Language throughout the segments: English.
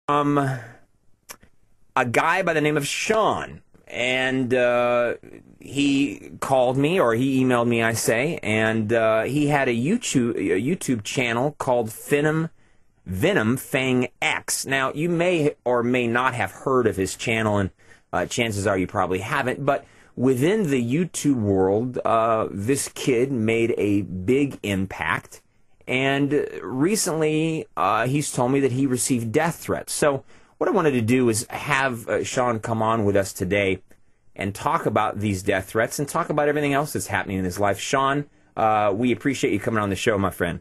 A guy by the name of Sean, and he called me, or he emailed me, I say, and he had a YouTube channel called VenomFangX. Now, you may or may not have heard of his channel, and chances are you probably haven't, but within the YouTube world, this kid made a big impact, and recently he's told me that he received death threats. So what I wanted to do is have Sean come on with us today and talk about these death threats and talk about everything else that's happening in his life. Sean, we appreciate you coming on the show, my friend.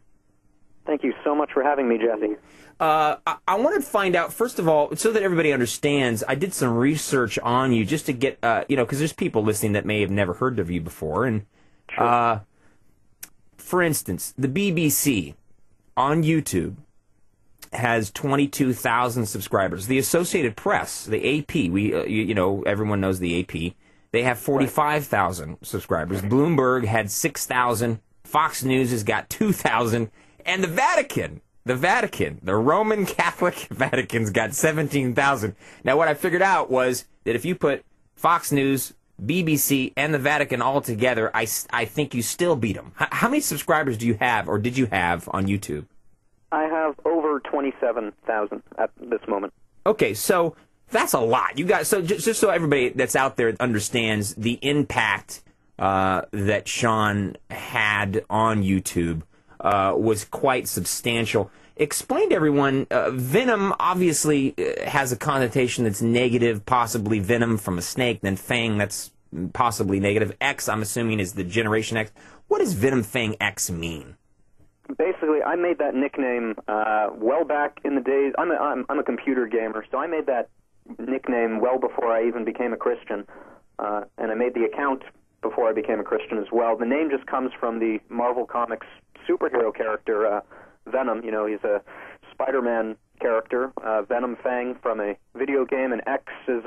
Thank you so much for having me, Jesse. I wanted to find out, first of all, so that everybody understands, I did some research on you just to get, because there's people listening that may have never heard of you before. And Sure. for instance, the BBC on YouTube has 22,000 subscribers. The Associated Press, the AP, everyone knows the AP, they have 45,000 subscribers. Bloomberg had 6,000. Fox News has got 2,000. And the Vatican, the Roman Catholic Vatican's got 17,000. Now, what I figured out was that if you put Fox News, BBC, and the Vatican all together, I think you still beat them. How many subscribers do you have, or did you have, on YouTube? I have over 27,000 at this moment. Okay, so that's a lot. You got, so just so everybody that's out there understands the impact that Sean had on YouTube was quite substantial. Explain to everyone, venom obviously has a connotation that's negative, possibly venom from a snake, then fang, that's possibly negative. X, I'm assuming, is the Generation X. What does VenomFangX mean? Basically, I made that nickname well back in the days. I'm a computer gamer, so I made that nickname well before I even became a Christian, and I made the account before I became a Christian as well. The name just comes from the Marvel Comics superhero character, Venom. You know, he's a Spider-Man character. Venom Fang from a video game, and X is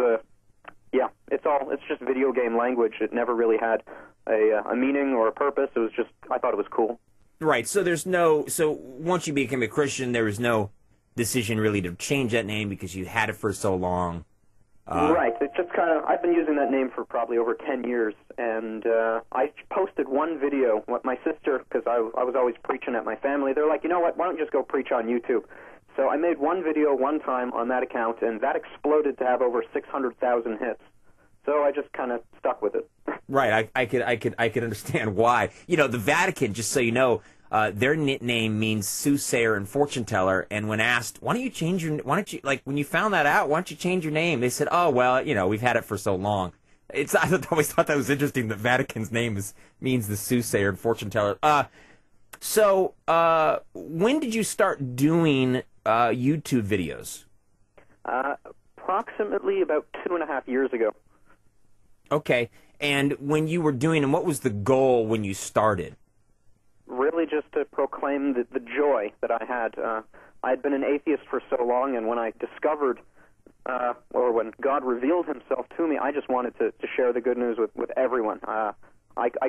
it's just video game language. It never really had a meaning or a purpose. It was just, I thought it was cool. Right, so once you became a Christian, there was no decision really to change that name because you had it for so long. Right, it's just kind of, I've been using that name for probably over 10 years, and I posted one video, my sister, because I was always preaching at my family, they're like, you know what, why don't you just go preach on YouTube? So I made one video one time on that account, and that exploded to have over 600,000 hits. So I just kind of stuck with it. Right, I could understand why. You know, the Vatican, just so you know, their name means soothsayer and fortune teller. And when asked, when you found that out, why don't you change your name? They said, oh well, you know, we've had it for so long. I always thought that was interesting. The Vatican's name means the soothsayer and fortune teller. So when did you start doing YouTube videos? Approximately about 2.5 years ago. Okay, and when you were doing them, what was the goal when you started? Really just to proclaim the joy that I had. I had been an atheist for so long, and when I discovered, or when God revealed himself to me, I just wanted to share the good news with everyone. I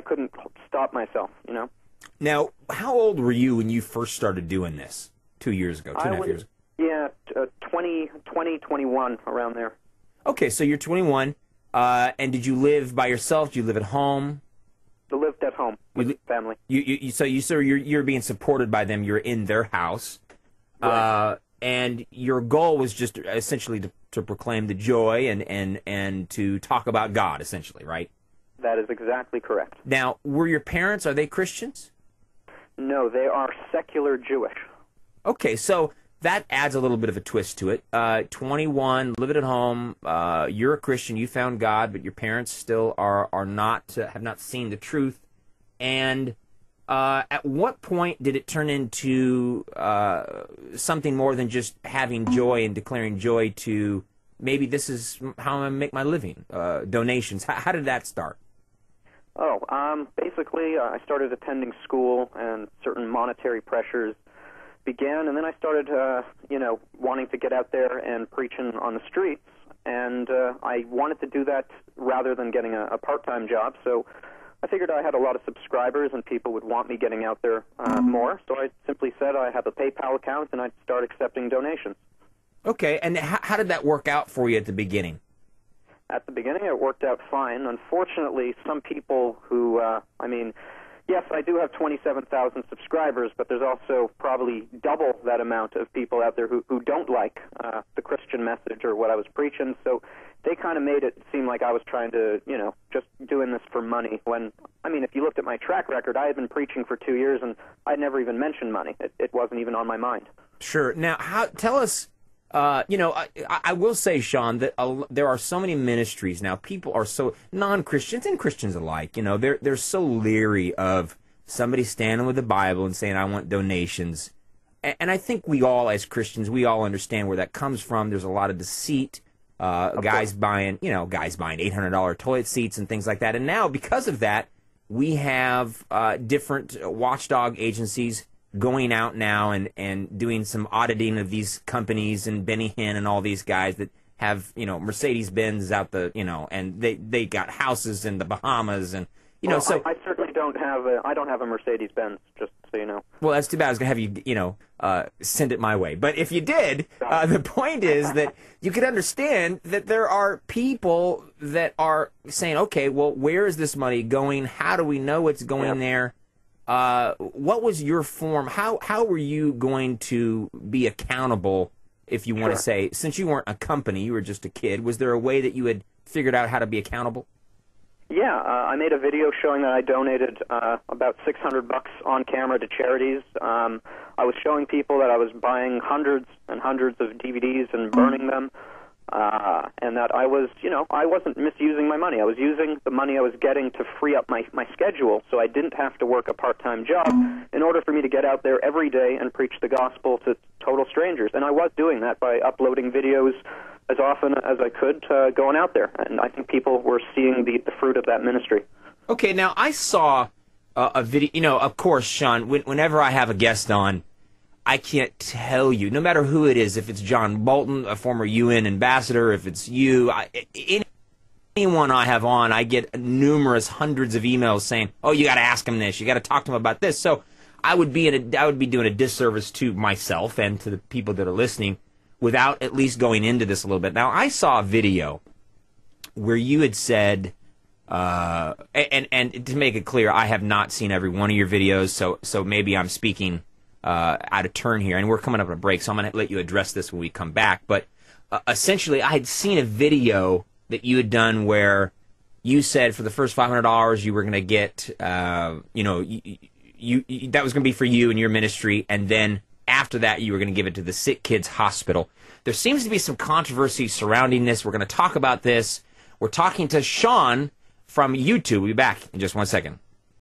couldn't stop myself, you know? Now, how old were you when you first started doing this? 2 years ago, 2.5 years ago? Yeah, 21, around there. Okay, so you're 21. And did you live by yourself? Did you live at home? I lived at home with family. So you're being supported by them. You're in their house, Right. And your goal was just essentially to proclaim the joy and to talk about God, essentially, right? That is exactly correct. Now, were your parents, are they Christians? No, they are secular Jewish. Okay, so that adds a little bit of a twist to it. 21, living at home, you're a Christian, you found God, but your parents still are not, have not seen the truth. And at what point did it turn into something more than just having joy and declaring joy to maybe this is how I'm going to make my living, donations? How did that start? Basically, I started attending school, and certain monetary pressures began, and then I started, wanting to get out there and preaching on the streets, and I wanted to do that rather than getting a part-time job, so I figured I had a lot of subscribers and people would want me getting out there more, so I simply said I have a PayPal account and I'd start accepting donations. Okay, and how did that work out for you at the beginning? At the beginning, it worked out fine. Unfortunately, some people who, I mean, yes, I do have 27,000 subscribers, but there's also probably double that amount of people out there who don't like the Christian message or what I was preaching. So they kind of made it seem like I was trying to, you know, just doing this for money. When, I mean, if you looked at my track record, I had been preaching for 2 years, and I'd never even mentioned money. It wasn't even on my mind. Sure. Now, tell us. You know, I will say, Sean, that there are so many ministries now. People are so non-Christians and Christians alike. You know, they're so leery of somebody standing with the Bible and saying, "I want donations." And I think we all, as Christians, we all understand where that comes from. There's a lot of deceit. Guys buying $800 toilet seats and things like that. And now, because of that, we have different watchdog agencies going out now and doing some auditing of these companies, and Benny Hinn and all these guys that have, you know, Mercedes-Benz out the, you know, and they got houses in the Bahamas, and, you know, so... I certainly don't have a Mercedes-Benz, just so you know. Well, that's too bad. I was going to have you, you know, send it my way. But if you did, the point is that you could understand that there are people that are saying, okay, well, where is this money going? How do we know it's going there? What was your form? How were you going to be accountable, if you want to say, since you weren't a company, you were just a kid? Was there a way that you had figured out how to be accountable? Yeah, I made a video showing that I donated about $600 on camera to charities. I was showing people that I was buying hundreds and hundreds of DVDs and burning them. And that I was, you know, I wasn't misusing my money. I was using the money I was getting to free up my schedule, so I didn't have to work a part-time job in order for me to get out there every day and preach the gospel to total strangers. And I was doing that by uploading videos as often as I could, going out there. And I think people were seeing the fruit of that ministry. Okay, now I saw a video, you know, of course, Sean, whenever I have a guest on, I can't tell you, no matter who it is, if it's John Bolton, a former UN ambassador, if it's you, anyone I have on, I get numerous hundreds of emails saying, "Oh, you got to ask him this, you got to talk to him about this." So I would be doing a disservice to myself and to the people that are listening without at least going into this a little bit. Now, I saw a video where you had said, and to make it clear, I have not seen every one of your videos, so maybe I'm speaking out of turn here, and we're coming up on a break, so I'm going to let you address this when we come back. But essentially, I had seen a video that you had done where you said for the first $500 you were going to get, you know, you that was going to be for you and your ministry, and then after that you were going to give it to the Sick Kids Hospital. There seems to be some controversy surrounding this. We're going to talk about this. We're talking to Sean from YouTube. We'll be back in just 1 second.